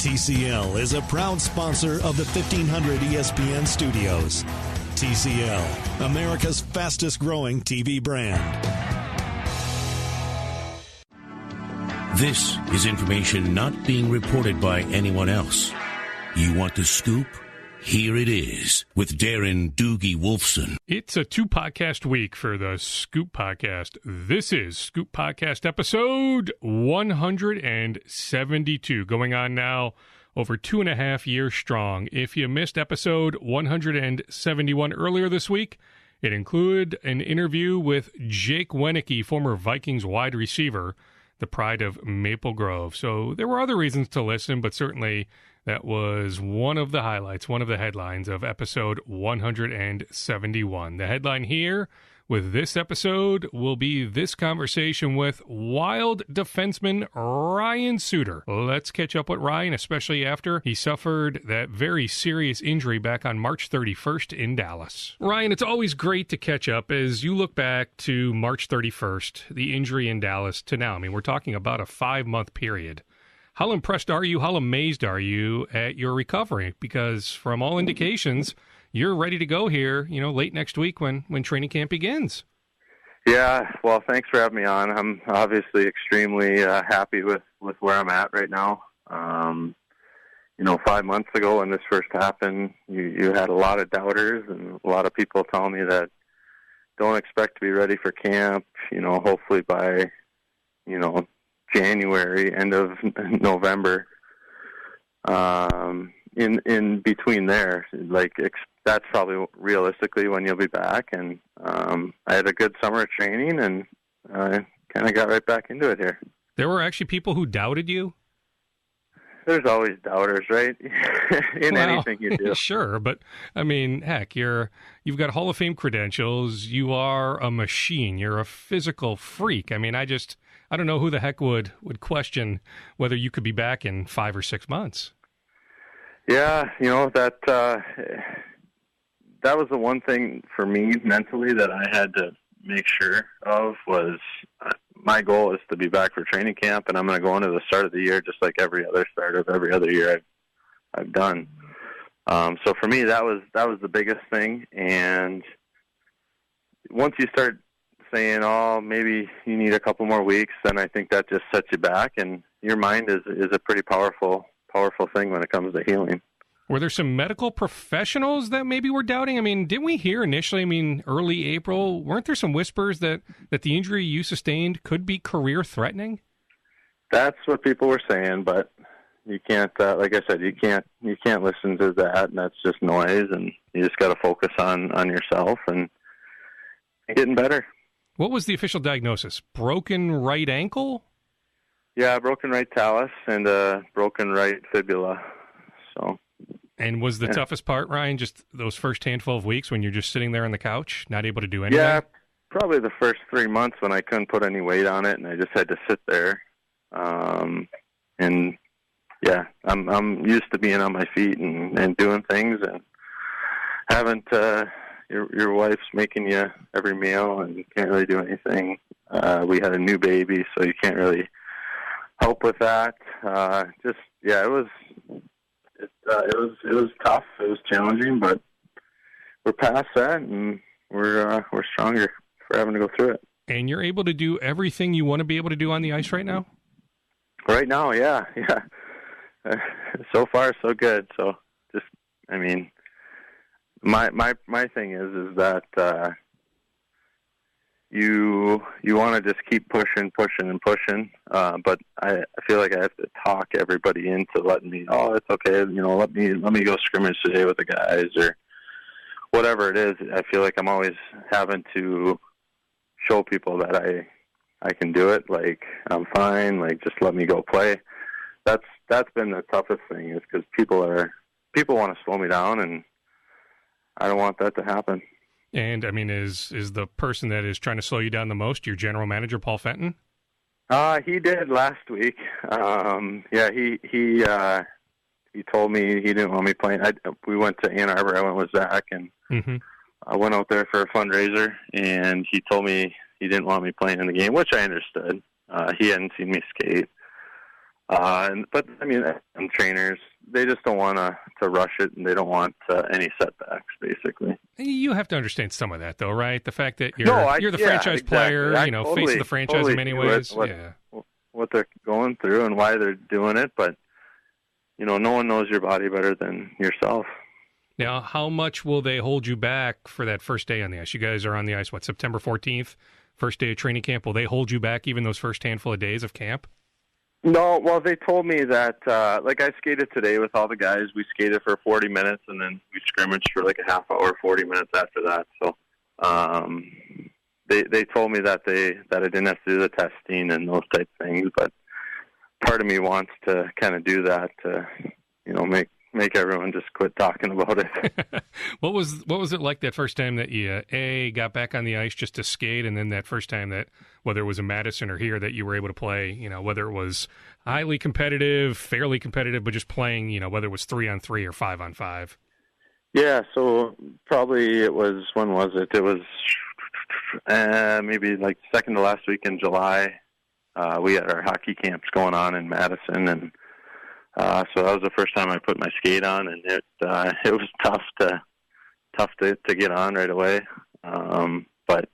TCL is a proud sponsor of the 1500 ESPN studios. TCL, America's fastest growing TV brand. This is information not being reported by anyone else. You want the scoop? Here it is with Darren Doogie Wolfson. It's a 2-podcast week for the Scoop Podcast. This is Scoop Podcast episode 172, going on now over 2.5 years strong. If you missed episode 171 earlier this week, it included an interview with Jake Wenicky, former Vikings wide receiver, the pride of Maple Grove. So there were other reasons to listen, but certainly that was one of the highlights, one of the headlines of episode 171. The headline here with this episode will be this conversation with Wild defenseman Ryan Suter. Let's catch up with Ryan, especially after he suffered that very serious injury back on March 31st in Dallas. Ryan, it's always great to catch up as you look back to March 31st, the injury in Dallas, to now. I mean, we're talking about a 5-month period. How impressed are you, how amazed are you at your recovery? Because from all indications, you're ready to go here, late next week when training camp begins. Yeah, well, thanks for having me on. I'm obviously extremely happy with where I'm at right now. 5 months ago when this first happened, you had a lot of doubters and a lot of people telling me that don't expect to be ready for camp, hopefully by, January, end of November. In between there, that's probably realistically when you'll be back. And I had a good summer of training and kind of got right back into it here. There were actually people who doubted you? There's always doubters, right? Anything you do. Sure, but I mean, heck, you've got Hall of Fame credentials. You are a machine. You're a physical freak. I mean, I don't know who the heck would question whether you could be back in 5 or 6 months. Yeah, that was the one thing for me mentally that I had to make sure of was my goal is to be back for training camp, and I'm going to go into the start of the year just like every other start of every other year I've done. So for me, that was the biggest thing. And once you start saying, "Oh, maybe you need a couple more weeks," then I think that just sets you back, and your mind is a pretty powerful thing when it comes to healing. Were there some medical professionals that maybe were doubting? I mean, didn't we hear initially, early April, weren't there some whispers that the injury you sustained could be career-threatening? That's what people were saying, but you can't, like I said, you can't listen to that, and that's just noise, and you just got to focus on yourself and getting better. What was the official diagnosis? Broken right ankle? Yeah, broken right talus and broken right fibula. So. And was the toughest part, Ryan, just those first handful of weeks when you're just sitting there on the couch, not able to do anything? Yeah, probably the first 3 months when I couldn't put any weight on it and I just had to sit there. And yeah, I'm used to being on my feet and doing things, and haven't your wife's making you every meal and you can't really do anything. We had a new baby, so you can't really help with that. It was tough. It was challenging, but we're past that, and we're stronger for having to go through it. And you're able to do everything you want to be able to do on the ice right now? Right now, yeah. So far, so good. So my thing is that you want to just keep pushing, but I feel like I have to talk everybody into letting me. Oh, it's okay. Let me go scrimmage today with the guys or whatever it is. I feel like I'm always having to show people that I can do it. Like I'm fine. Like just let me go play. That's been the toughest thing is because people want to slow me down, and I don't want that to happen. And, I mean, is the person that is trying to slow you down the most your general manager, Paul Fenton? He did last week. He told me he didn't want me playing. We went to Ann Arbor. I went with Zach, and I went out there for a fundraiser, and he told me he didn't want me playing in the game, which I understood. He hadn't seen me skate. But I mean, and trainers, they just don't want to rush it, and they don't want any setbacks, basically. You have to understand some of that, though, right? The fact that you're the franchise player, face of the franchise in many ways. What they're going through and why they're doing it, but no one knows your body better than yourself. Now, how much will they hold you back for that first day on the ice? You guys are on the ice, September 14th, first day of training camp. Will they hold you back even those first handful of days of camp? No, well, they told me that, I skated today with all the guys. We skated for 40 minutes, and then we scrimmaged for like a half hour, 40 minutes after that. So they told me that I didn't have to do the testing and those type of things, but part of me wants to kind of do that to, make everyone just quit talking about it. What was it like that first time that you got back on the ice just to skate, and then that first time that, whether it was in Madison or here, that you were able to play, whether it was highly competitive, fairly competitive, but just playing, whether it was 3-on-3 or 5-on-5? Yeah, so probably when was it? It was maybe like second to last week in July. We had our hockey camps going on in Madison, and so that was the first time I put my skate on, and it was tough to get on right away. But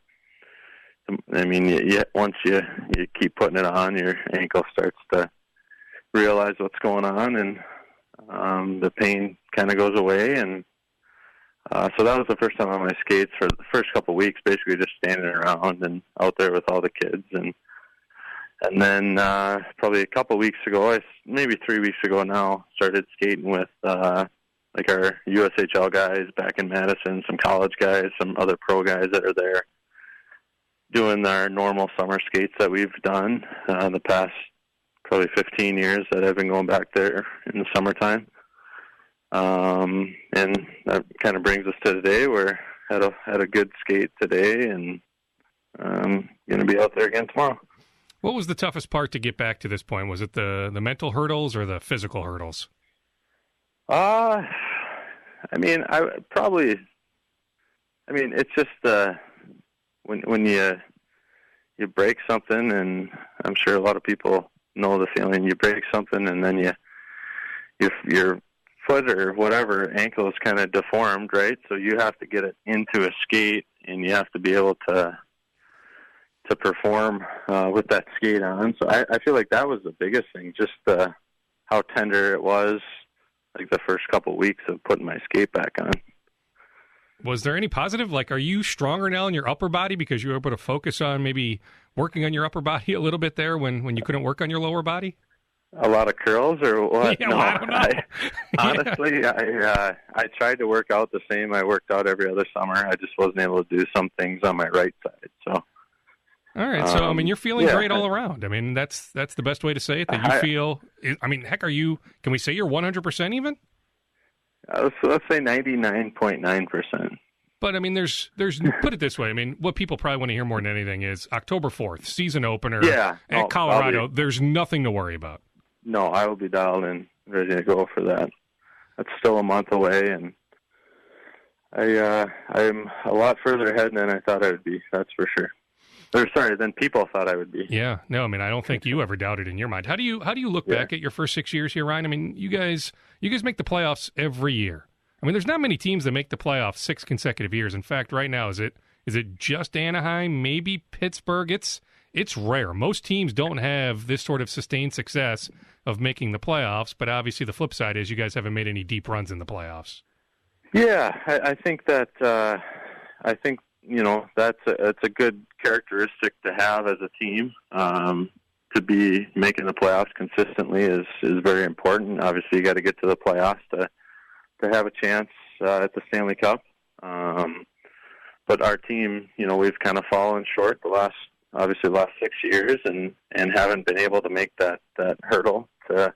I mean, once you keep putting it on, your ankle starts to realize what's going on, and the pain kind of goes away. And so that was the first time on my skates for the first couple of weeks, basically just standing around and out there with all the kids. And then probably a couple of weeks ago, maybe 3 weeks ago now, started skating with our USHL guys back in Madison, some college guys, some other pro guys that are there, doing our normal summer skates that we've done the past probably 15 years that I've been going back there in the summertime. And that kind of brings us to today. We're had a good skate today, and going to be out there again tomorrow. What was the toughest part to get back to this point? Was it the mental hurdles or the physical hurdles? I mean, it's just when you break something, and I'm sure a lot of people know the feeling. You break something, and then your foot or whatever ankle is kind of deformed, right? So you have to get it into a skate, and you have to be able to perform with that skate on. So I feel like that was the biggest thing, just how tender it was, like the first couple of weeks of putting my skate back on. Was there any positive? Like, are you stronger now in your upper body because you were able to focus on maybe working on your upper body a little bit there when you couldn't work on your lower body? A lot of curls or what? Yeah, no, well, I don't know. Honestly, I tried to work out the same I worked out every other summer. I just wasn't able to do some things on my right side. So. All right, so I mean, you're feeling great all around. I mean, that's the best way to say it. That you feel. I mean, heck, are you? Can we say you're 100% even? Let's say 99.9%. But I mean, there's put it this way. I mean, what people probably want to hear more than anything is October 4th, season opener at Colorado. There's nothing to worry about. No, I will be dialed in, ready to go for that. That's still a month away, and I'm a lot further ahead than I thought I would be. That's for sure. Than people thought I would be. Yeah, no, I mean, I don't think you ever doubted in your mind. How do you look back at your first 6 years here, Ryan? I mean, you guys make the playoffs every year. I mean, there's not many teams that make the playoffs 6 consecutive years. In fact, right now, is it just Anaheim, maybe Pittsburgh? It's rare. Most teams don't have this sort of sustained success of making the playoffs, but obviously the flip side is you guys haven't made any deep runs in the playoffs. Yeah, I think that that's a good characteristic to have as a team. To be making the playoffs consistently is very important. Obviously, you got to get to the playoffs to have a chance at the Stanley Cup. But our team, we've kind of fallen short the last 6 years, and haven't been able to make that hurdle to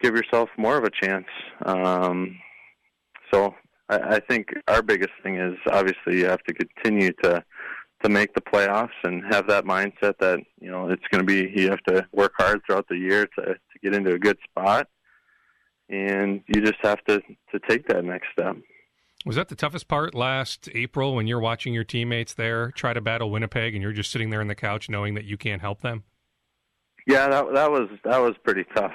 give yourself more of a chance. So I think our biggest thing is obviously you have to continue to make the playoffs and have that mindset that, it's going to be, you have to work hard throughout the year to get into a good spot. And you just have to take that next step. Was that the toughest part last April when you're watching your teammates there try to battle Winnipeg and you're just sitting there on the couch knowing that you can't help them? Yeah, that was pretty tough.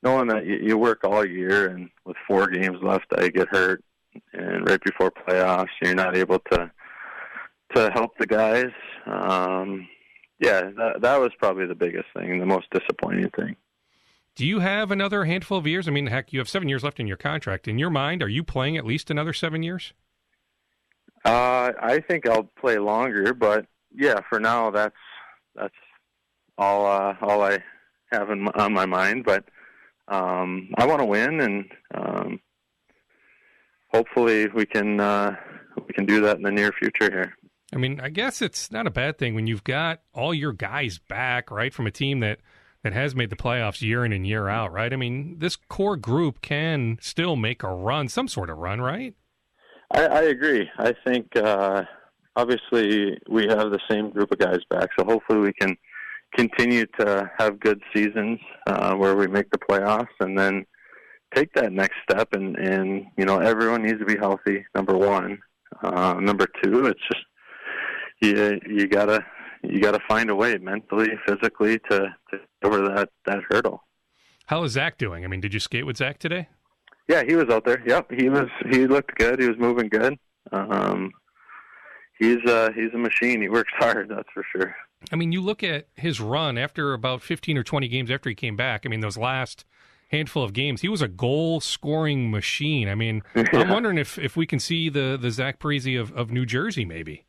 Knowing that you work all year, and with 4 games left, I get hurt, and right before playoffs, you're not able to help the guys. That was probably the biggest thing, the most disappointing thing. Do you have another handful of years? I mean, heck, you have 7 years left in your contract. In your mind, are you playing at least another 7 years? I think I'll play longer, but yeah, for now, that's all I have on my mind. But I want to win, and hopefully we can do that in the near future here. I mean, I guess it's not a bad thing when you've got all your guys back, right, from a team that has made the playoffs year in and year out, right? I mean, this core group can still make a run, some sort of run, right? I agree. I think obviously we have the same group of guys back, so hopefully we can continue to have good seasons where we make the playoffs, and then take that next step. And everyone needs to be healthy, number one. Number two, it's just you gotta find a way mentally, physically to over that hurdle. How is Zach doing? I mean, did you skate with Zach today? Yeah, he was out there. Yep, he looked good. He was moving good. He's a machine. He works hard, that's for sure. I mean, you look at his run after about 15 or 20 games after he came back. I mean, those last handful of games, he was a goal-scoring machine. I mean, yeah. I'm wondering if we can see the Zach Parise of New Jersey, maybe.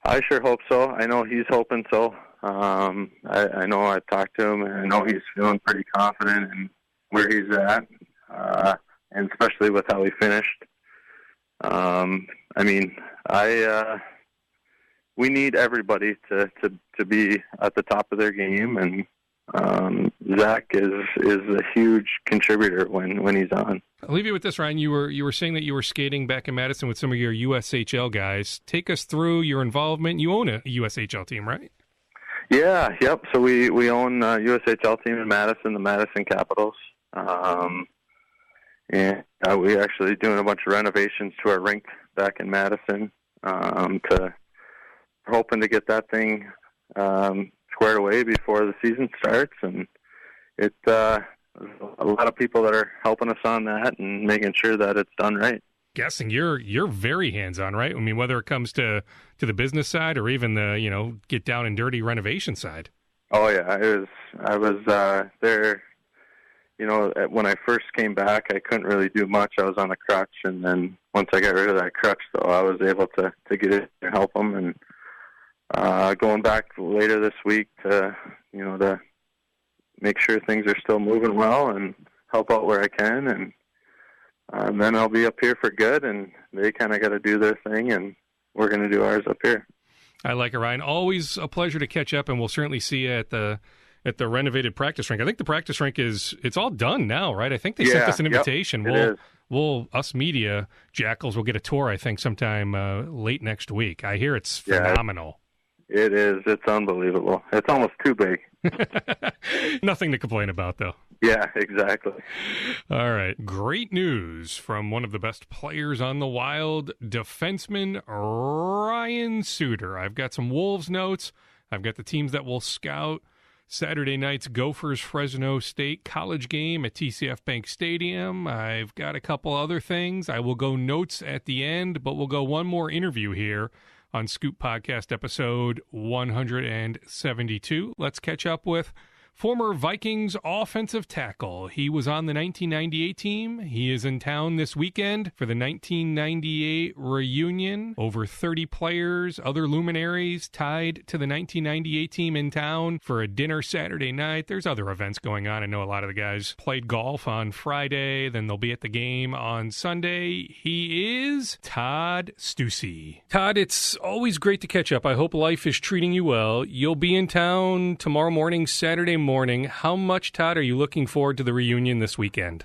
I sure hope so. I know he's hoping so. I know I've talked to him, and I know he's feeling pretty confident in where he's at, and especially with how he finished. I mean, we need everybody to be at the top of their game, and Zach is a huge contributor when he's on. I'll leave you with this, Ryan. You were saying that you were skating back in Madison with some of your USHL guys. Take us through your involvement. You own a USHL team, right? Yeah, yep. So we own a USHL team in Madison, the Madison Capitals. And we're actually doing a bunch of renovations to our rink back in Madison. Hoping to get that thing squared away before the season starts, and there's a lot of people that are helping us on that and making sure that it's done right. Guessing you're very hands-on, right? I mean, whether it comes to the business side or even the get down and dirty renovation side. Oh yeah, I was there. When I first came back, I couldn't really do much. I was on a crutch, and then once I got rid of that crutch, though, I was able to get in and help them. And going back later this week to make sure things are still moving well and help out where I can, and then I'll be up here for good, and they kind of got to do their thing, and we're going to do ours up here. I like it, Ryan. Always a pleasure to catch up, and we'll certainly see you at the renovated practice rink. I think the practice rink it's all done now, right? I think they sent us an invitation. Yep, us media jackals will get a tour, I think, sometime late next week. I hear it's phenomenal. It is. It's unbelievable. It's almost too big. Nothing to complain about, though. Yeah, exactly. All right. Great news from one of the best players on the Wild, defenseman Ryan Suter. I've got some Wolves notes. I've got the teams that will scout Saturday night's Gophers-Fresno State college game at TCF Bank Stadium. I've got a couple other things. I will go notes at the end, but we'll go one more interview here on Scoop Podcast episode 172. Let's catch up with former Vikings offensive tackle. He was on the 1998 team. He is in town this weekend for the 1998 reunion. Over 30 players, other luminaries tied to the 1998 team in town for a dinner Saturday night. There's other events going on. I know a lot of the guys played golf on Friday, then they'll be at the game on Sunday. He is Todd Steussie. Todd, it's always great to catch up. I hope life is treating you well. You'll be in town tomorrow morning, Saturday morning. How much, Todd, are you looking forward to the reunion this weekend?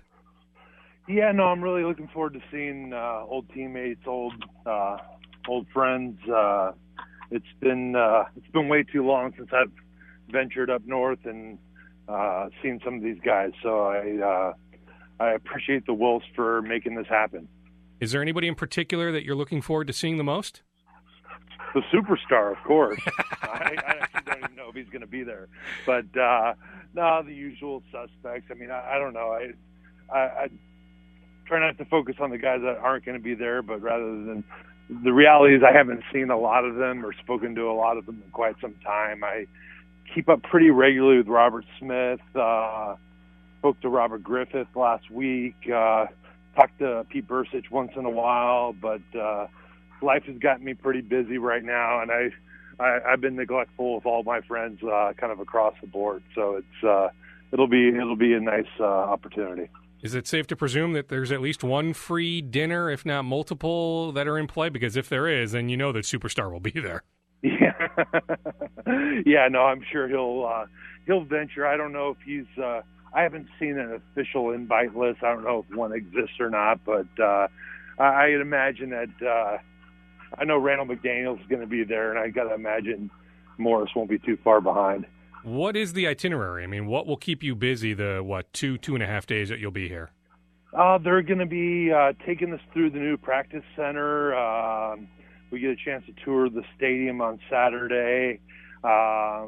Yeah, no, I'm really looking forward to seeing old teammates, old friends. It's been way too long since I've ventured up north and seen some of these guys. So I appreciate the Wolves for making this happen. Is there anybody in particular that you're looking forward to seeing the most? The superstar, of course. I actually don't even know if he's going to be there. But no, the usual suspects. I mean, I don't know. I try not to focus on the guys that aren't going to be there, but rather than the reality is I haven't seen a lot of them or spoken to a lot of them in quite some time. I keep up pretty regularly with Robert Smith. Spoke to Robert Griffith last week. Talked to Pete Bursich once in a while, but life has gotten me pretty busy right now, and I've been neglectful of all my friends kind of across the board. So it'll be a nice opportunity. Is it safe to presume that there's at least one free dinner, if not multiple, that are in play? Because if there is, then you know that Superstar will be there. Yeah, yeah. No, I'm sure he'll venture. I don't know if he's. I haven't seen an official invite list. I don't know if one exists or not, but I'd imagine that. I know Randall McDaniel's going to be there, and I got to imagine Morris won't be too far behind. What is the itinerary? I mean, what will keep you busy the 2.5 days that you'll be here? They're going to be taking us through the new practice center. We get a chance to tour the stadium on Saturday. I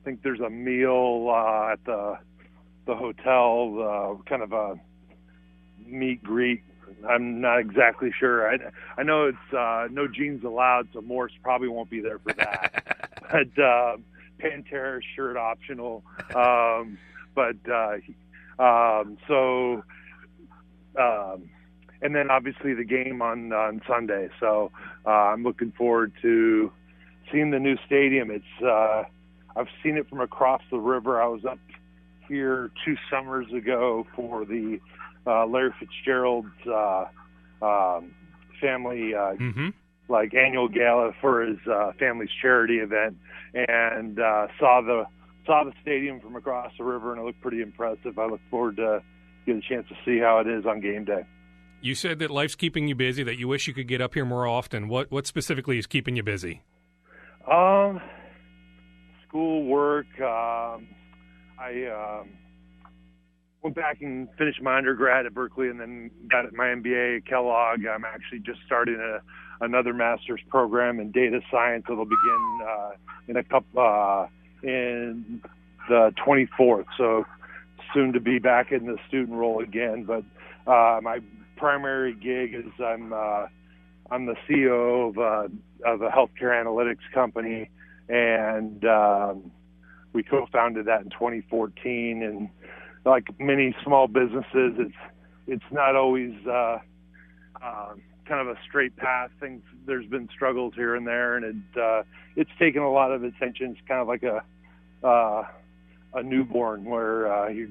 think there's a meal at the hotel, kind of a meet greet. I'm not exactly sure. I know it's no jeans allowed, so Morse probably won't be there for that. But Pantera shirt optional. And then obviously the game on Sunday. So I'm looking forward to seeing the new stadium. It's I've seen it from across the river. I was up here 2 summers ago for the Larry Fitzgerald's family like annual gala for his family's charity event, and saw the stadium from across the river, and it looked pretty impressive. I look forward to getting a chance to see how it is on game day. You said that life's keeping you busy, that you wish you could get up here more often. What specifically is keeping you busy? School, work. I went back and finished my undergrad at Berkeley, and then got my MBA at Kellogg. I'm actually just starting another master's program in data science that'll begin in the 24th. So soon to be back in the student role again. But my primary gig is I'm the CEO of a healthcare analytics company, and we co-founded that in 2014. And like many small businesses, it's not always kind of a straight path. There's been struggles here and there, and it's taken a lot of attention. It's kind of like a newborn where you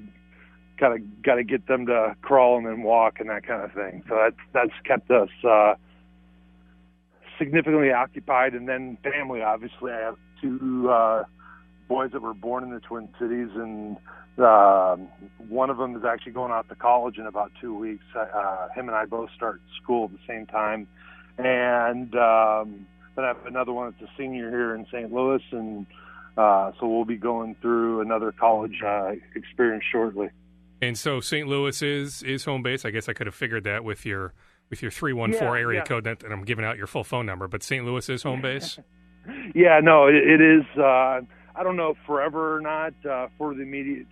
kind of got to get them to crawl and then walk and that kind of thing. So that's kept us significantly occupied. And then family, obviously. I have 2 boys that were born in the Twin Cities, and one of them is actually going off to college in about 2 weeks. Him and I both start school at the same time. And then I have another one that's a senior here in St. Louis, and so we'll be going through another college experience shortly. And so St. Louis is home base. I guess I could have figured that with your 314 area code, that I'm giving out your full phone number, but St. Louis is home base? Yeah, no, it is. I don't know if forever or not. For the immediate,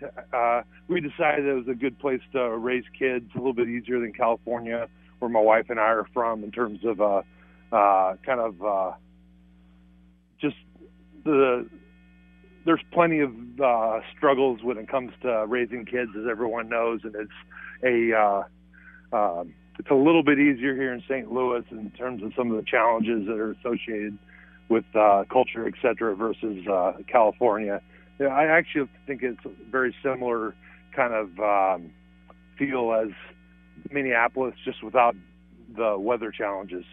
we decided it was a good place to raise kids, a little bit easier than California, where my wife and I are from, in terms of just there's plenty of struggles when it comes to raising kids, as everyone knows, and it's a little bit easier here in St. Louis in terms of some of the challenges that are associated with culture, et cetera, versus California. I actually think it's a very similar kind of feel as Minneapolis, just without the weather challenges.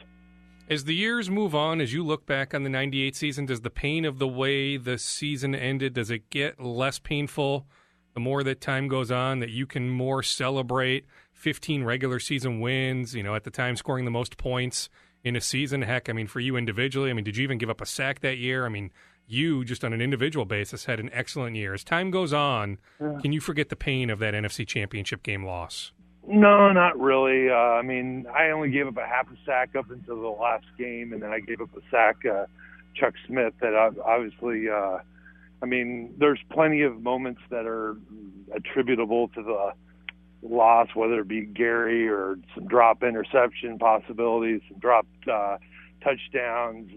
As the years move on, as you look back on the 98 season, does the pain of the way the season ended, does it get less painful the more that time goes on, that you can more celebrate 15 regular season wins, at the time scoring the most points in a season? Heck, I mean, for you individually, did you even give up a sack that year? You, just on an individual basis, had an excellent year. As time goes on, can you forget the pain of that NFC Championship game loss? No, not really. I only gave up a half a sack up until the last game, and then I gave up a sack Chuck Smith that obviously, I mean, there's plenty of moments that are attributable to the loss, whether it be Gary or some drop interception possibilities, some dropped touchdowns.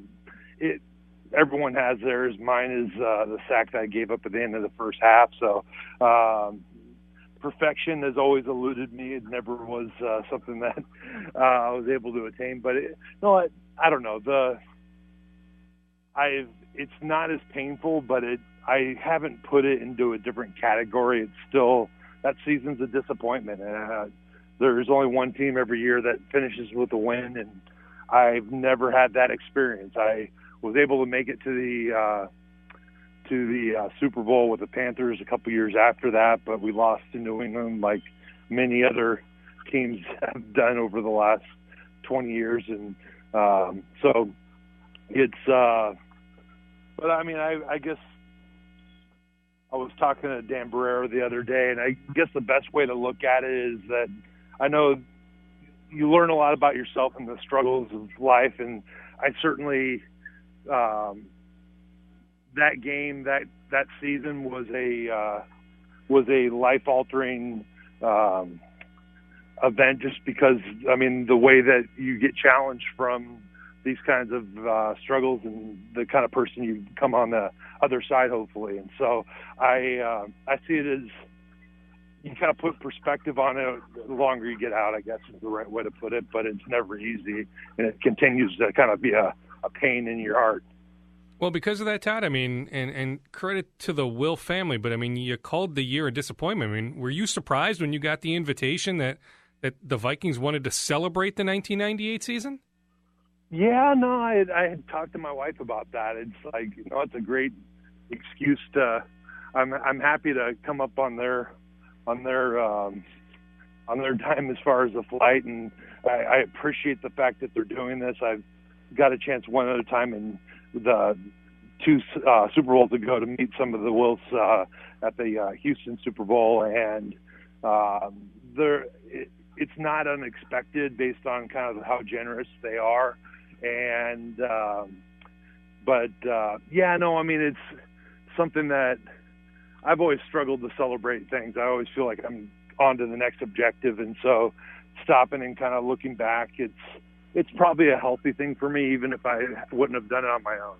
Everyone has theirs. Mine is the sack that I gave up at the end of the first half. So perfection has always eluded me. It never was something that I was able to attain. But I don't know. It's not as painful, but I haven't put it into a different category. It's still, that season's a disappointment. There's only one team every year that finishes with a win, and I've never had that experience. I was able to make it to the Super Bowl with the Panthers a couple years after that, but we lost to New England like many other teams have done over the last 20 years. And so it's but I mean, I guess I was talking to Dan Barrera the other day, and I guess the best way to look at it is that I know you learn a lot about yourself and the struggles of life, and I certainly that game, that season was a life-altering event, just because, I mean, the way that you get challenged from these kinds of struggles and the kind of person you become on the other side, hopefully. And so I see it as, you kind of put perspective on it the longer you get out, I guess is the right way to put it, but it's never easy, and it continues to kind of be a pain in your heart. Well, because of that, Todd, I mean, and credit to the Will family, but I mean, you called the year a disappointment. I mean, were you surprised when you got the invitation that the Vikings wanted to celebrate the 1998 season? Yeah, no, I had talked to my wife about that. It's like, it's a great excuse to. I'm happy to come up on their time as far as the flight, and I appreciate the fact that they're doing this. I've got a chance one other time in the two Super Bowls ago to meet some of the Wills at the Houston Super Bowl, and it's not unexpected based on kind of how generous they are. And I mean, it's something that I've always struggled to celebrate things. I always feel like I'm on to the next objective, and so stopping and kind of looking back, it's probably a healthy thing for me, even if I wouldn't have done it on my own.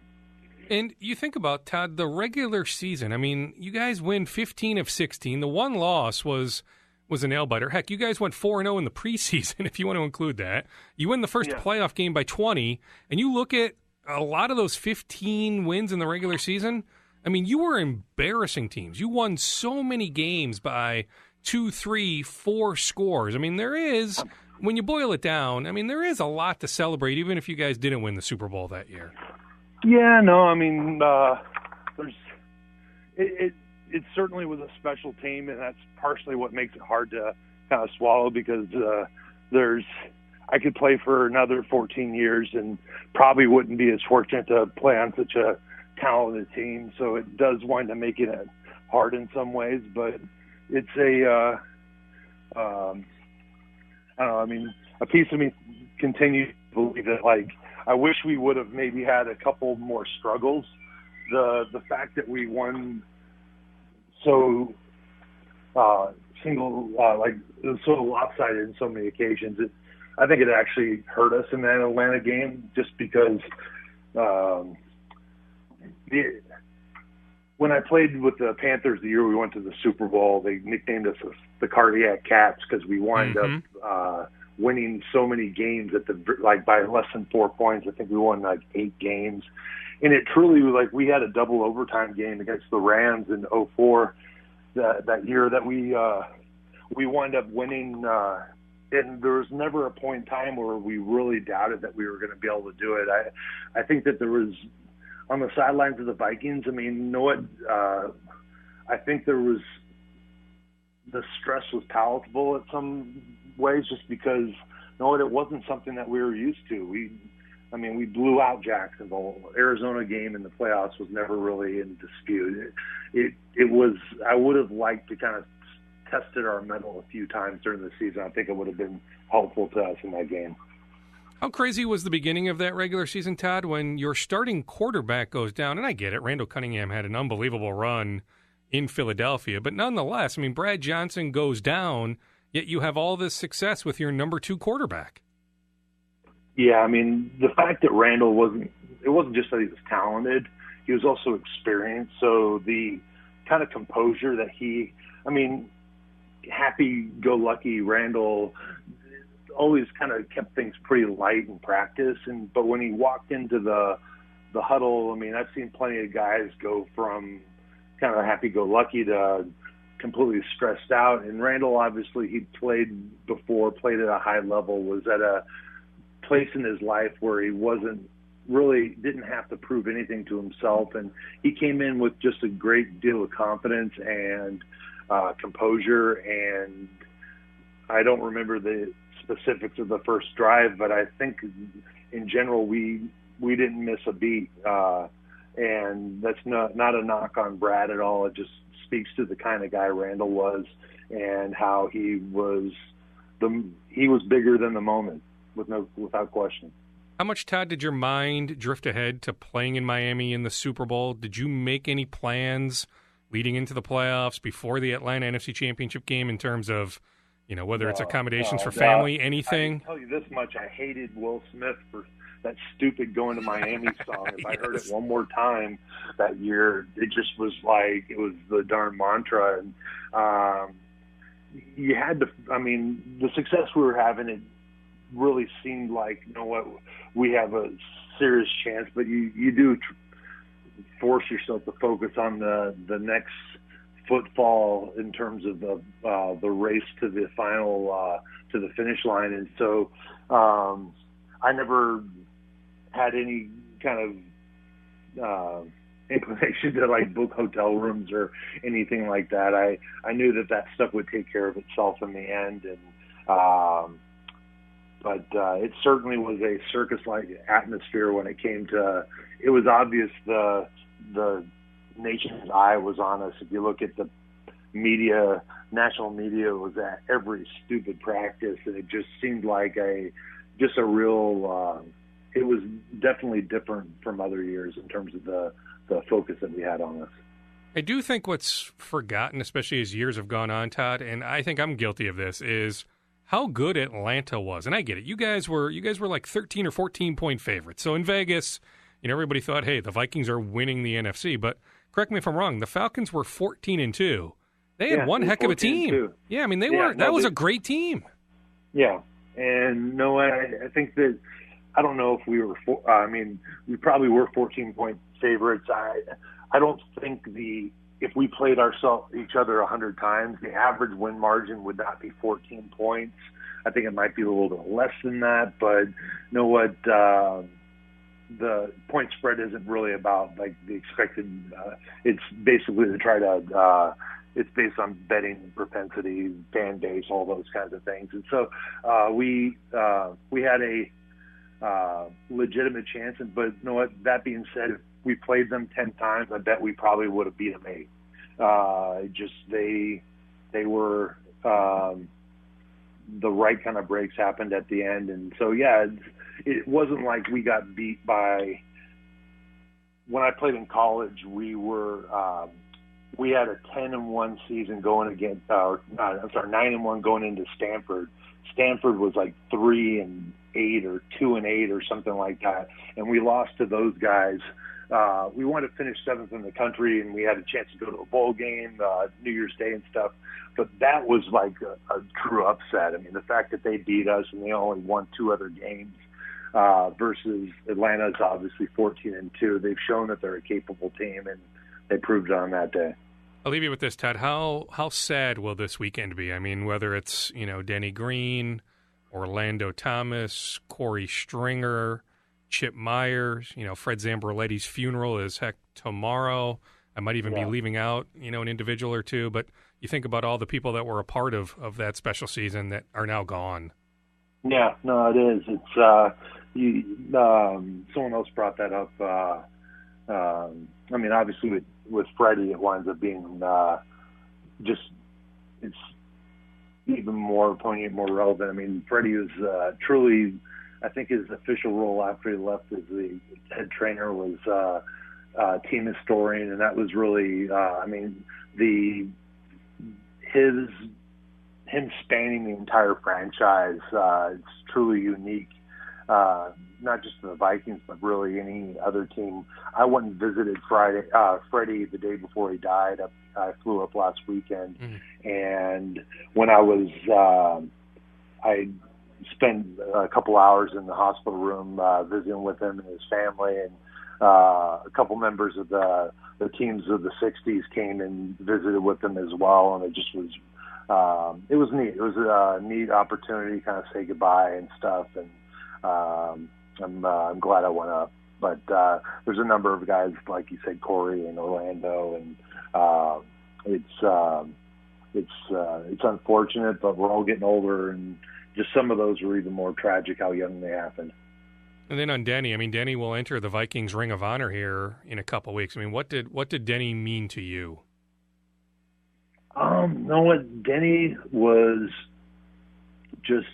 And you think about, Todd, the regular season. I mean, you guys win 15 of 16. The one loss was a nail-biter. Heck, you guys went 4-0 in the preseason, if you want to include that. You win the first playoff game by 20, and you look at a lot of those 15 wins in the regular season. I mean, you were embarrassing teams. You won so many games by 2, 3, 4 scores. I mean, there is, when you boil it down, I mean, there is a lot to celebrate, even if you guys didn't win the Super Bowl that year. Yeah, no, I mean, it certainly was a special team, and that's partially what makes it hard to kind of swallow, because I could play for another 14 years and probably wouldn't be as fortunate to play on such a talented team. So it does wind up making it hard in some ways, but it's I don't know, I mean, a piece of me continues to believe that, like, I wish we would have maybe had a couple more struggles. The fact that we won so like it was so lopsided in so many occasions, I think it actually hurt us in that Atlanta game, just because when I played with the Panthers the year we went to the Super Bowl, they nicknamed us the Cardiac Cats, because we wind up winning so many games by less than 4 points. I think we won like 8 games. And it truly was like we had a double overtime game against the Rams in 2004 that year that we wound up winning. And there was never a point in time where we really doubted that we were going to be able to do it. I think that there was, on the sidelines of the Vikings, I mean, I think there was, the stress was palatable at some ways, just because, it wasn't something that we were used to. We blew out Jacksonville. Arizona game in the playoffs was never really in dispute. It was, I would have liked to kind of tested our mettle a few times during the season. I think it would have been helpful to us in that game. How crazy was the beginning of that regular season, Todd, when your starting quarterback goes down? And I get it, Randall Cunningham had an unbelievable run in Philadelphia, but nonetheless, I mean, Brad Johnson goes down, yet you have all this success with your number 2 quarterback. Yeah, I mean, the fact that Randall wasn't just that he was talented, he was also experienced. So the kind of composure that happy-go-lucky Randall always kind of kept things pretty light in practice. But when he walked into the huddle, I mean, I've seen plenty of guys go from kind of happy-go-lucky to completely stressed out. And Randall, obviously, he played at a high level, was at a place in his life where he didn't have to prove anything to himself. And he came in with just a great deal of confidence and composure. And I don't remember the specifics of the first drive, but I think in general, we didn't miss a beat. And that's not a knock on Brad at all. It just speaks to the kind of guy Randall was and how he was bigger than the moment, without question. How much, Todd, did your mind drift ahead to playing in Miami in the Super Bowl? Did you make any plans leading into the playoffs before the Atlanta NFC Championship game in terms of, whether it's accommodations for family, anything? I can tell you this much. I hated Will Smith for that stupid Going to Miami song. If I heard it one more time that year, it just was like it was the darn mantra. And you had to, the success we were having, it really seemed like, we have a serious chance, but you do force yourself to focus on the next footfall in terms of the race to the final, to the finish line. And so I never had any kind of inclination to book hotel rooms or anything like that. I knew that stuff would take care of itself in the end. And, but it certainly was a circus-like atmosphere when it came to. It was obvious the nation's eye was on us. If you look at the media, national media was at every stupid practice, and it just seemed like a real. It was definitely different from other years in terms of the focus that we had on us. I do think what's forgotten, especially as years have gone on, Todd, and I think I'm guilty of this, is how good Atlanta was. And I get it. You guys were like 13 or 14 point favorites. So in Vegas, everybody thought, hey, the Vikings are winning the NFC. But correct me if I'm wrong, the Falcons were 14-2. They had one heck of a team. Yeah, that was a great team. Yeah. And I think that I don't know if we were we probably were 14-point favorites. I don't think if we played each other 100 times, the average win margin would not be 14 points. I think it might be a little bit less than that, but the point spread isn't really about the expected. It's basically to try to. It's based on betting propensity, fan base, all those kinds of things, and so we had a legitimate chance. But that being said, if we played them 10 times, I bet we probably would have beat them 8. They were the right kind of breaks happened at the end, and so it wasn't like we got beat by. When I played in college, we had a 10-1 season going against 9-1 going into Stanford. Stanford was like 3-8 or 2-8 or something like that, and we lost to those guys. We wanted to finish 7th in the country, and we had a chance to go to a bowl game, New Year's Day and stuff. But that was like a true upset. The fact that they beat us and they only won 2 other games versus Atlanta's obviously 14-2. They've shown that they're a capable team, and they proved it on that day. I'll leave you with this, Todd. How sad will this weekend be? Whether it's Denny Green, Orlando Thomas, Corey Stringer, Chip Myers, Fred Zamberletti's funeral is tomorrow. I might even be leaving out, an individual or two, but you think about all the people that were a part of that special season that are now gone. Yeah, no, it is. It's someone else brought that up. Obviously with Freddie, it winds up being it's even more poignant, more relevant. Freddie was truly I think his official role after he left as the head trainer was team historian, and that was really, him spanning the entire franchise. It's truly unique, not just to the Vikings, but really any other team. I went and visited Freddie the day before he died. I flew up last weekend, and when I was, I spent a couple hours in the hospital room visiting with him and his family, and a couple members of the teams of the 60s came and visited with him as well, and it just was, it was neat. It was a neat opportunity to kind of say goodbye and stuff, and I'm glad I went up. But there's a number of guys, like you said, Corey and Orlando, and it's unfortunate, but we're all getting older, and just some of those were even more tragic how young they happened. And then on Denny, Denny will enter the Vikings Ring of Honor here in a couple weeks. What did Denny mean to you? You know what, Denny was just,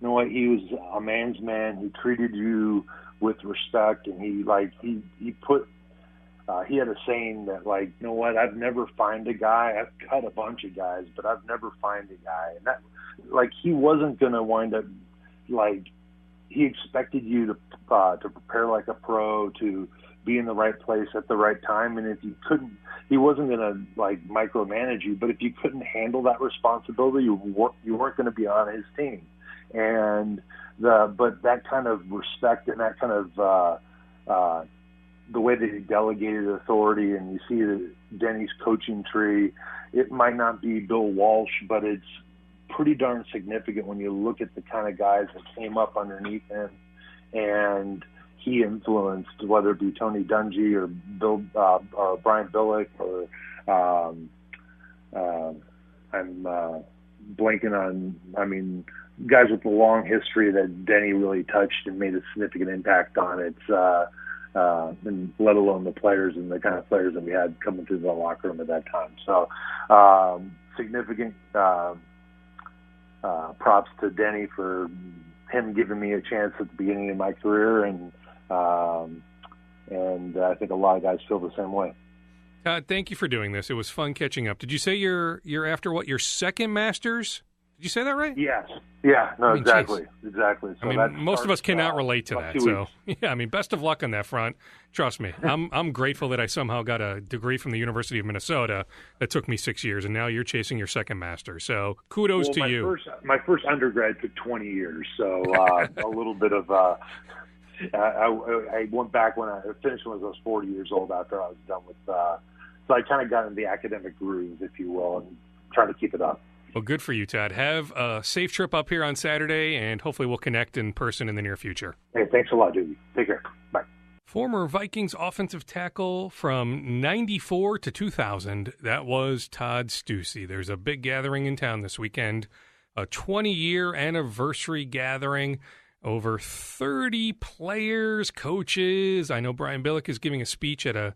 you know what, he was a man's man. He treated you with respect, and he had a saying that, like, you know what, I've never found a guy. I've cut a bunch of guys, but I've never found a guy. And that, like, he wasn't going to wind up, like, he expected you to prepare like a pro, to be in the right place at the right time. And if you couldn't, he wasn't going to, like, micromanage you, but if you couldn't handle that responsibility, you weren't going to be on his team. And but that kind of respect and that kind of the way that he delegated authority, and you see Denny's coaching tree, it might not be Bill Walsh, but it's pretty darn significant when you look at the kind of guys that came up underneath him and he influenced, whether it be Tony Dungy or Brian Billick, or I'm blanking on, guys with a long history that Denny really touched and made a significant impact on it, and let alone the players and the kind of players that we had coming through the locker room at that time. So significant props to Denny for him giving me a chance at the beginning of my career, and I think a lot of guys feel the same way. Todd, thank you for doing this. It was fun catching up. Did you say you're after your second Masters? Did you say that right? Yes. Yeah. No. Exactly. Geez. Exactly. So most of us cannot relate to that. So yeah. Best of luck on that front. Trust me. I'm grateful that I somehow got a degree from the University of Minnesota that took me 6 years, and now you're chasing your second master. So kudos to you. My first undergrad took 20 years, so a little bit of. I went back when I finished when I was 40 years old after I was done with. So I kind of got in the academic groove, if you will, and trying to keep it up. Well, good for you, Todd. Have a safe trip up here on Saturday, and hopefully we'll connect in person in the near future. Hey, thanks a lot, Doogie. Take care. Bye. Former Vikings offensive tackle from 94 to 2000, that was Todd Steussie. There's a big gathering in town this weekend, a 20-year anniversary gathering. Over 30 players, coaches. I know Brian Billick is giving a speech at a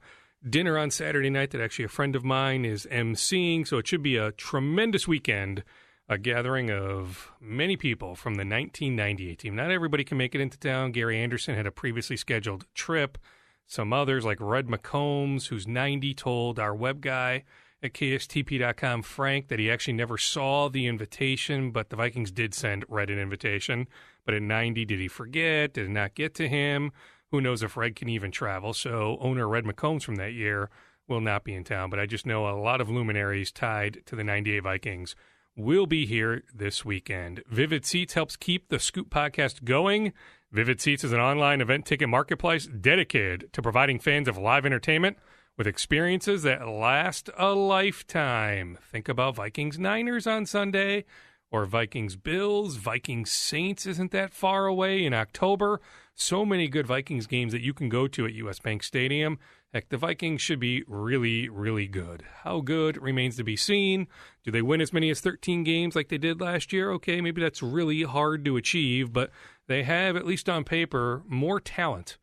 dinner on Saturday night that actually a friend of mine is emceeing, so it should be a tremendous weekend, a gathering of many people from the 1998 team. Not everybody can make it into town. Gary Anderson had a previously scheduled trip. Some others, like Red McCombs, who's 90, told our web guy at KSTP.com, Frank, that he actually never saw the invitation, but the Vikings did send Red an invitation. But at 90, did he forget? Did it not get to him? Who knows if Red can even travel? So owner Red McCombs from that year will not be in town. But I just know a lot of luminaries tied to the 98 Vikings will be here this weekend. Vivid Seats helps keep the Scoop podcast going. Vivid Seats is an online event ticket marketplace dedicated to providing fans of live entertainment with experiences that last a lifetime. Think about Vikings Niners on Sunday, or Vikings Bills. Vikings Saints isn't that far away in October. So many good Vikings games that you can go to at US Bank Stadium. Heck, the Vikings should be really, really good. How good remains to be seen. Do they win as many as 13 games like they did last year? Okay, maybe that's really hard to achieve, but they have, at least on paper, more talent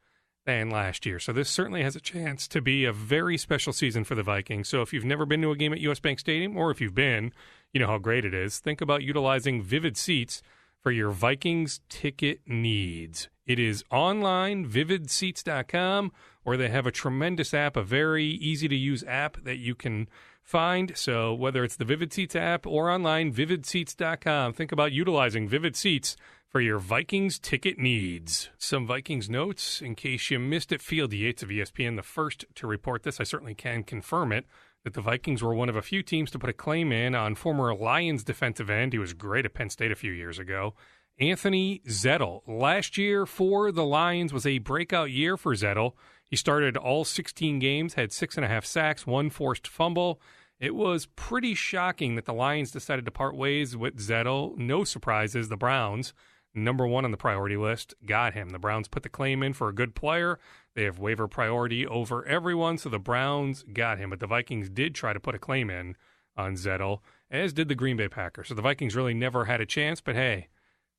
than last year. So this certainly has a chance to be a very special season for the Vikings. So if you've never been to a game at US Bank Stadium, or if you've been, you know how great it is. Think about utilizing Vivid Seats for your Vikings ticket needs. It is online, vividseats.com, or they have a tremendous app, a very easy-to-use app that you can find. So whether it's the Vivid Seats app or online, vividseats.com, think about utilizing Vivid Seats for your Vikings ticket needs. Some Vikings notes, in case you missed it. Field Yates of ESPN, the first to report this. I certainly can confirm it, that the Vikings were one of a few teams to put a claim in on former Lions defensive end. He was great at Penn State a few years ago, Anthony Zettel. Last year for the Lions was a breakout year for Zettel. He started all 16 games, had 6.5 sacks, 1 forced fumble. It was pretty shocking that the Lions decided to part ways with Zettel. No surprises, the Browns, number one on the priority list, got him. The Browns put the claim in for a good player. They have waiver priority over everyone, so the Browns got him. But the Vikings did try to put a claim in on Zettel, as did the Green Bay Packers. So the Vikings really never had a chance, but hey,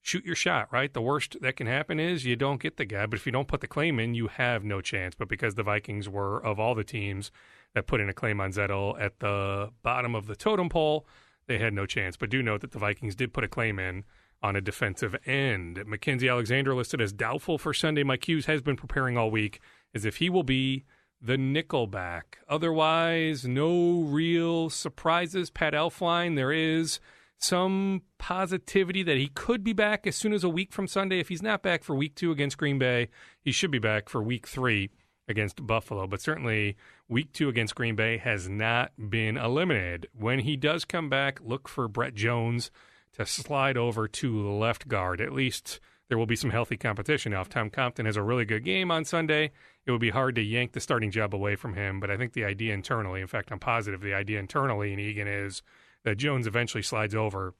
shoot your shot, right? The worst that can happen is you don't get the guy, but if you don't put the claim in, you have no chance. But because the Vikings were, of all the teams that put in a claim on Zettel at the bottom of the totem pole, they had no chance. But do note that the Vikings did put a claim in on a defensive end. Mackenzie Alexander listed as doubtful for Sunday. Mike Hughes has been preparing all week as if he will be the nickelback. Otherwise, no real surprises. Pat Elflein, there is some positivity that he could be back as soon as a week from Sunday. If he's not back for week 2 against Green Bay, he should be back for week 3 against Buffalo. But certainly week 2 against Green Bay has not been eliminated. When he does come back, look for Brett Jones to slide over to the left guard. At least there will be some healthy competition. Now, if Tom Compton has a really good game on Sunday, it would be hard to yank the starting job away from him. But I think the idea internally, in fact, I'm positive the idea internally in Egan is that Jones eventually slides over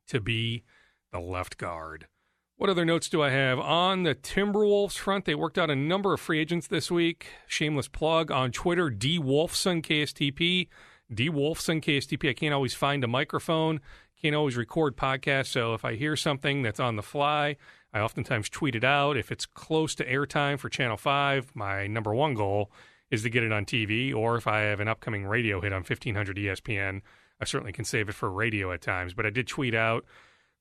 to be the left guard. What other notes do I have? On the Timberwolves front, they worked out a number of free agents this week. Shameless plug on Twitter, D. Wolfson, KSTP. D. Wolfson, KSTP. I can't always find a microphone. Can't always record podcasts, so if I hear something that's on the fly, I oftentimes tweet it out. If it's close to airtime for Channel 5, my number one goal is to get it on TV, or if I have an upcoming radio hit on 1500 ESPN, I certainly can save it for radio at times. But I did tweet out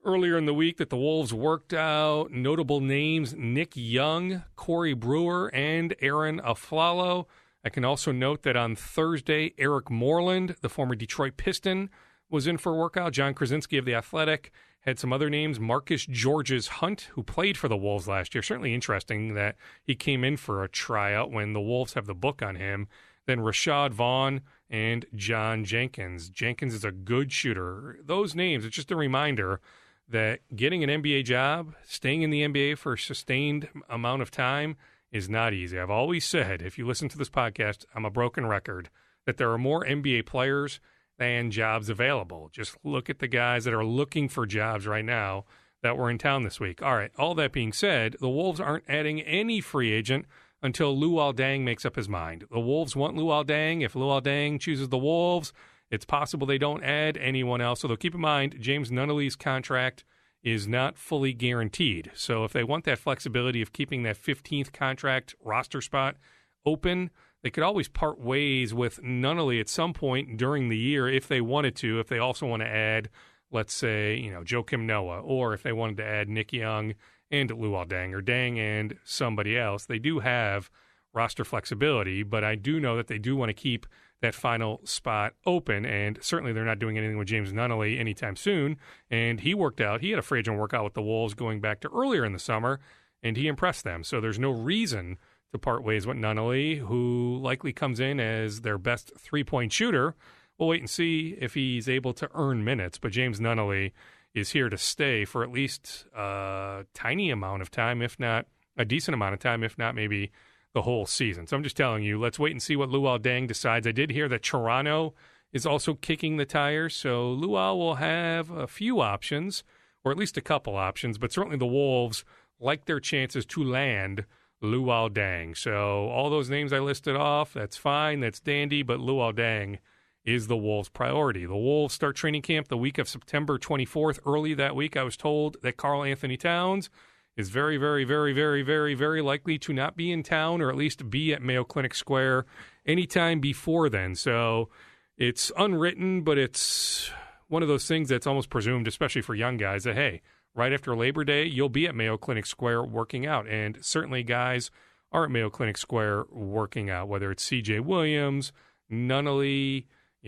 earlier in the week that the Wolves worked out notable names: Nick Young, Corey Brewer, and Aaron Aflalo. I can also note that on Thursday, Eric Moreland, the former Detroit Piston, was in for a workout. John Krasinski of The Athletic had some other names. Marcus Georges-Hunt, who played for the Wolves last year. Certainly interesting that he came in for a tryout when the Wolves have the book on him. Then Rashad Vaughn and John Jenkins. Jenkins is a good shooter. Those names, it's just a reminder that getting an NBA job, staying in the NBA for a sustained amount of time is not easy. I've always said, if you listen to this podcast, I'm a broken record, that there are more NBA players than jobs available. Just look at the guys that are looking for jobs right now that were in town this week. All right, all that being said, the Wolves aren't adding any free agent until Luol Deng makes up his mind. The Wolves want Luol Deng. If Luol Deng chooses the Wolves, it's possible they don't add anyone else. Although keep in mind, James Nunnally's contract is not fully guaranteed. So if they want that flexibility of keeping that 15th contract roster spot open, they could always part ways with Nunnally at some point during the year if they wanted to, if they also want to add, let's say, Joakim Noah, or if they wanted to add Nick Young and Luol Deng, or Deng and somebody else. They do have roster flexibility, but I do know that they do want to keep that final spot open, and certainly they're not doing anything with James Nunnally anytime soon. And he worked out. He had a free agent workout with the Wolves going back to earlier in the summer, and he impressed them. So there's no reason to part ways with Nunnally, who likely comes in as their best three-point shooter. We'll wait and see if he's able to earn minutes, but James Nunnally is here to stay for at least a tiny amount of time, if not a decent amount of time, if not maybe the whole season. So I'm just telling you, let's wait and see what Luol Deng decides. I did hear that Toronto is also kicking the tires, so Luol will have a few options, or at least a couple options, but certainly the Wolves like their chances to land Luol Deng. So all those names I listed off, that's fine, that's dandy, but Luol Deng is the Wolves' priority. The Wolves start training camp the week of September 24th. Early that week, I was told that Karl Anthony Towns is very, very, very, very, very, very likely to not be in town, or at least be at Mayo Clinic Square anytime before then. So it's unwritten, but it's one of those things that's almost presumed, especially for young guys, that, hey, right after Labor Day, you'll be at Mayo Clinic Square working out. And certainly guys are at Mayo Clinic Square working out, whether it's C.J. Williams, Nunnally,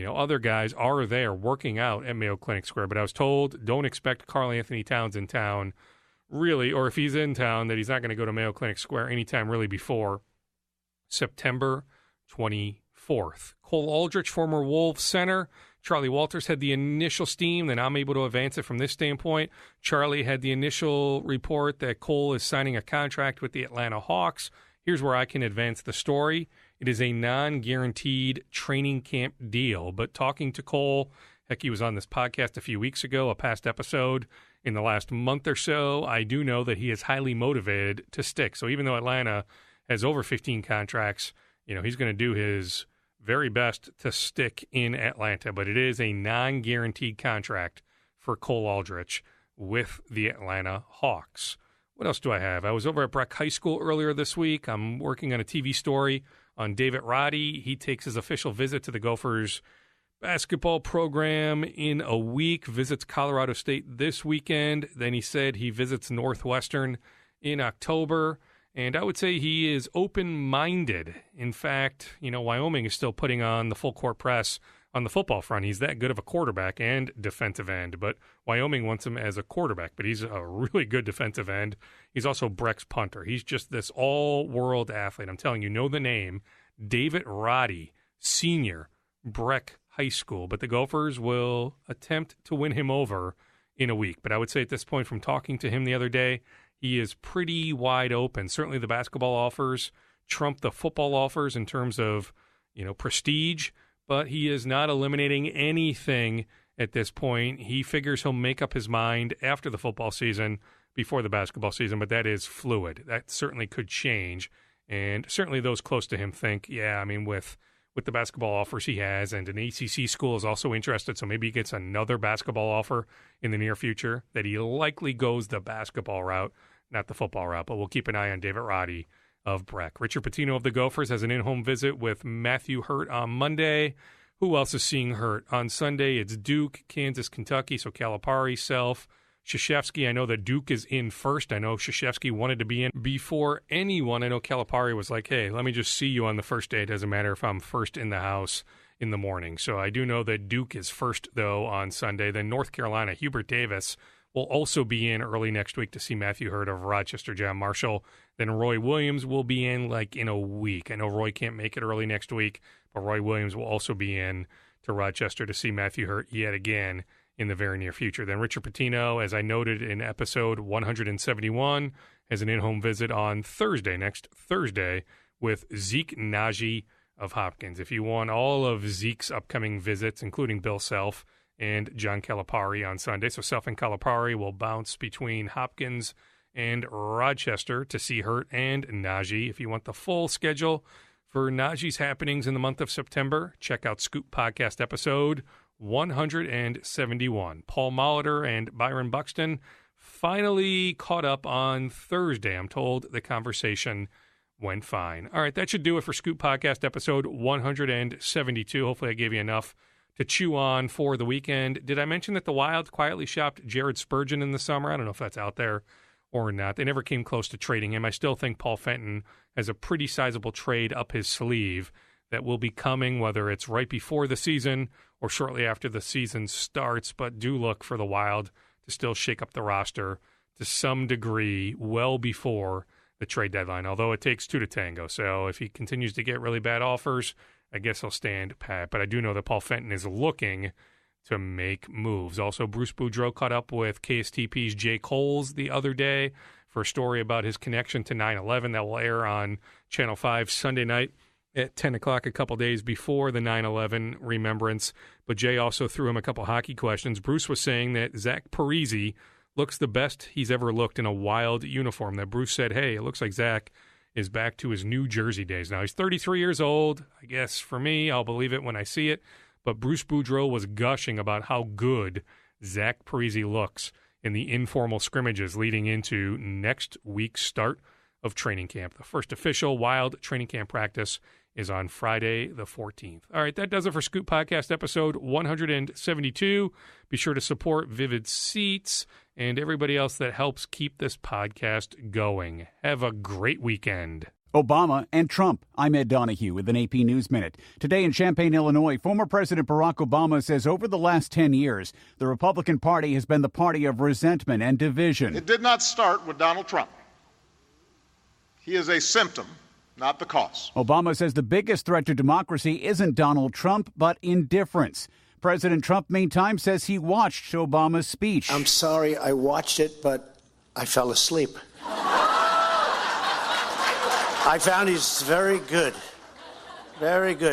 other guys are there working out at Mayo Clinic Square. But I was told, don't expect Karl Anthony Towns in town, really, or if he's in town, that he's not going to go to Mayo Clinic Square anytime really before September 24th. Cole Aldrich, former Wolves center. Charlie Walters had the initial steam, then I'm able to advance it from this standpoint. Charlie had the initial report that Cole is signing a contract with the Atlanta Hawks. Here's where I can advance the story. It is a non-guaranteed training camp deal, but talking to Cole, heck, he was on this podcast a few weeks ago, a past episode. In the last month or so, I do know that he is highly motivated to stick. So even though Atlanta has over 15 contracts, he's going to do his very best to stick in Atlanta. But it is a non-guaranteed contract for Cole Aldrich with the Atlanta Hawks. What else do I have? I was over at Breck High School earlier this week. I'm working on a TV story on David Roddy. He takes his official visit to the Gophers basketball program in a week, visits Colorado State this weekend. Then he said he visits Northwestern in October. And I would say he is open-minded. In fact, Wyoming is still putting on the full court press on the football front. He's that good of a quarterback and defensive end, but Wyoming wants him as a quarterback, but he's a really good defensive end. He's also Breck's punter. He's just this all-world athlete. I'm telling you, know the name, David Roddy, senior, Breck High School, but the Gophers will attempt to win him over in a week. But I would say at this point, from talking to him the other day, he is pretty wide open. Certainly the basketball offers trump the football offers in terms of, prestige, but he is not eliminating anything at this point. He figures he'll make up his mind after the football season, before the basketball season, but that is fluid. That certainly could change, and certainly those close to him think, with the basketball offers he has, and an ACC school is also interested, so maybe he gets another basketball offer in the near future, that he likely goes the basketball route, not the football route. But we'll keep an eye on David Roddy of Breck. Richard Pitino of the Gophers has an in-home visit with Matthew Hurt on Monday. Who else is seeing Hurt? On Sunday, it's Duke, Kansas, Kentucky, so Calipari, Self, Krzyzewski. I know that Duke is in first. I know Krzyzewski wanted to be in before anyone. I know Calipari was like, hey, let me just see you on the first day. It doesn't matter if I'm first in the house in the morning. So I do know that Duke is first, though, on Sunday. Then North Carolina, Hubert Davis will also be in early next week to see Matthew Hurt of Rochester, John Marshall. Then Roy Williams will be in in a week. I know Roy can't make it early next week, but Roy Williams will also be in to Rochester to see Matthew Hurt yet again in the very near future. Then Richard Pitino, as I noted in episode 171, has an in-home visit on Thursday, next Thursday, with Zeke Najee of Hopkins. If you want all of Zeke's upcoming visits, including Bill Self and John Calipari on Sunday, so Self and Calipari will bounce between Hopkins and Rochester to see Hurt and Najee. If you want the full schedule for Najee's happenings in the month of September, check out Scoop Podcast episode 171. Paul Molitor and Byron Buxton finally caught up on Thursday. I'm told the conversation went fine. All right, that should do it for Scoop Podcast episode 172. Hopefully I gave you enough to chew on for the weekend. Did I mention that the Wild quietly shopped Jared Spurgeon in the summer? I don't know if that's out there or not. They never came close to trading him. I still think Paul Fenton has a pretty sizable trade up his sleeve that will be coming, whether it's right before the season or shortly after the season starts. But do look for the Wild to still shake up the roster to some degree well before the trade deadline, although it takes two to tango. So if he continues to get really bad offers, I guess he'll stand pat. But I do know that Paul Fenton is looking to make moves. Also, Bruce Boudreau caught up with KSTP's Jay Coles the other day for a story about his connection to 9/11 that will air on Channel 5 Sunday night at 10 o'clock, a couple days before the 9/11 remembrance. But Jay also threw him a couple hockey questions. Bruce was saying that Zach Parise looks the best he's ever looked in a Wild uniform. That Bruce said, hey, it looks like Zach is back to his New Jersey days. Now, he's 33 years old. I guess for me, I'll believe it when I see it. But Bruce Boudreau was gushing about how good Zach Parise looks in the informal scrimmages leading into next week's start of training camp. The first official Wild training camp practice is on Friday the 14th. All right, that does it for Scoop Podcast episode 172. Be sure to support Vivid Seats and everybody else that helps keep this podcast going. Have a great weekend. Obama and Trump. I'm Ed Donahue with an AP News Minute. Today in Champaign, Illinois, former President Barack Obama says over the last 10 years, the Republican Party has been the party of resentment and division. It did not start with Donald Trump. He is a symptom, not the cause. Obama says the biggest threat to democracy isn't Donald Trump, but indifference. President Trump, meantime, says he watched Obama's speech. I'm sorry I watched it, but I fell asleep. I found he's very good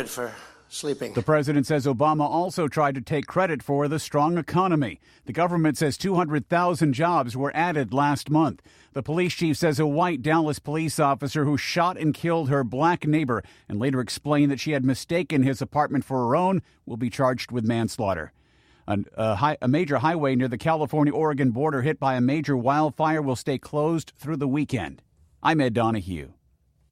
for sleeping. The president says Obama also tried to take credit for the strong economy. The government says 200,000 jobs were added last month. The police chief says a white Dallas police officer who shot and killed her black neighbor and later explained that she had mistaken his apartment for her own will be charged with manslaughter. A major highway near the California-Oregon border hit by a major wildfire will stay closed through the weekend. I'm Ed Donahue.